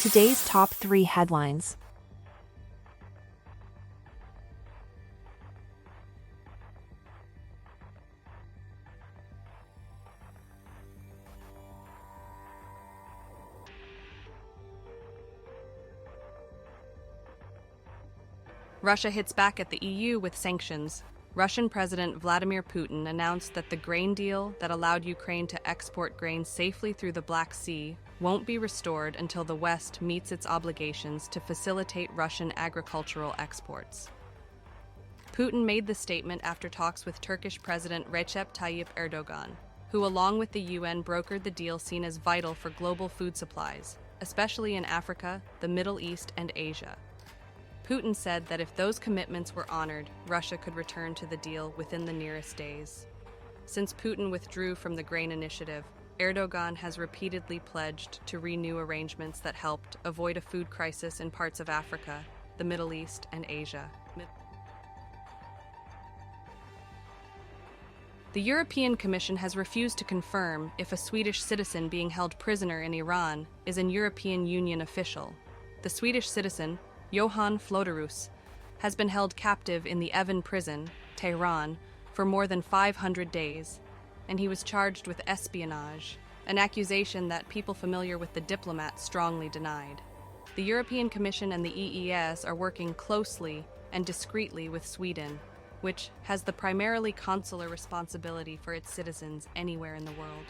Today's top 3 headlines. Russia hits back at the EU with sanctions. Russian President Vladimir Putin announced that the grain deal that allowed Ukraine to export grain safely through the Black Sea won't be restored until the West meets its obligations to facilitate Russian agricultural exports. Putin made the statement after talks with Turkish President Recep Tayyip Erdogan, who along with the UN brokered the deal seen as vital for global food supplies, especially in Africa, the Middle East, and Asia. Putin said that if those commitments were honored, Russia could return to the deal within the nearest days. Since Putin withdrew from the grain initiative, Erdogan has repeatedly pledged to renew arrangements that helped avoid a food crisis in parts of Africa, the Middle East, and Asia. The European Commission has refused to confirm if a Swedish citizen being held prisoner in Iran is an European Union official. The Swedish citizen, Johan Flöderus, has been held captive in the Evin prison, Tehran, for more than 500 days, and he was charged with espionage, an accusation that people familiar with the diplomat strongly denied. The European Commission and the EES are working closely and discreetly with Sweden, which has the primarily consular responsibility for its citizens anywhere in the world.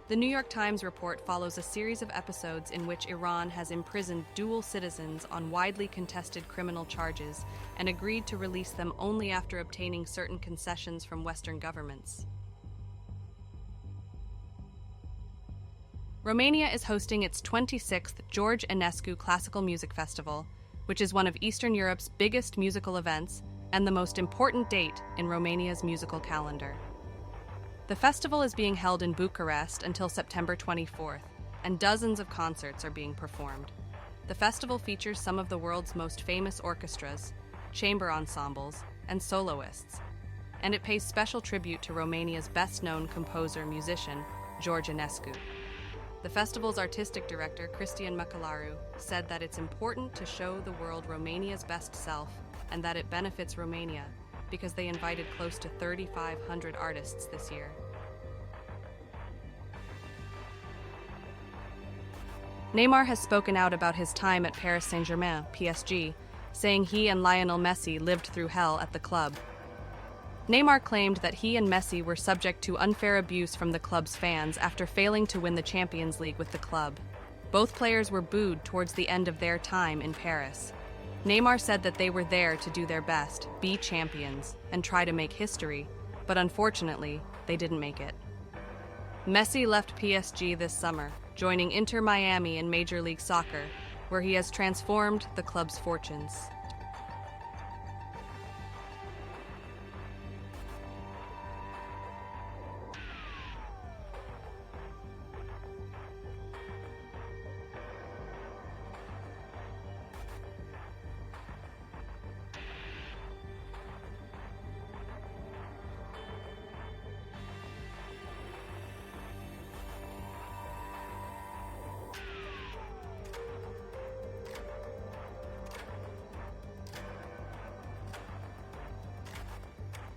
The New York Times report follows a series of episodes in which Iran has imprisoned dual citizens on widely contested criminal charges and agreed to release them only after obtaining certain concessions from Western governments. Romania is hosting its 26th George Enescu Classical Music Festival, which is one of Eastern Europe's biggest musical events and the most important date in Romania's musical calendar. The festival is being held in Bucharest until September 24th, and dozens of concerts are being performed. The festival features some of the world's most famous orchestras, chamber ensembles, and soloists, and it pays special tribute to Romania's best-known composer-musician, George Enescu. The festival's artistic director, Cristian Măcălaru, said that it's important to show the world Romania's best self and that it benefits Romania because they invited close to 3,500 artists this year. Neymar has spoken out about his time at Paris Saint-Germain, PSG, saying he and Lionel Messi lived through hell at the club. Neymar claimed that he and Messi were subject to unfair abuse from the club's fans after failing to win the Champions League with the club. Both players were booed towards the end of their time in Paris. Neymar said that they were there to do their best, be champions, and try to make history, but unfortunately, they didn't make it. Messi left PSG this summer, joining Inter Miami in Major League Soccer, where he has transformed the club's fortunes.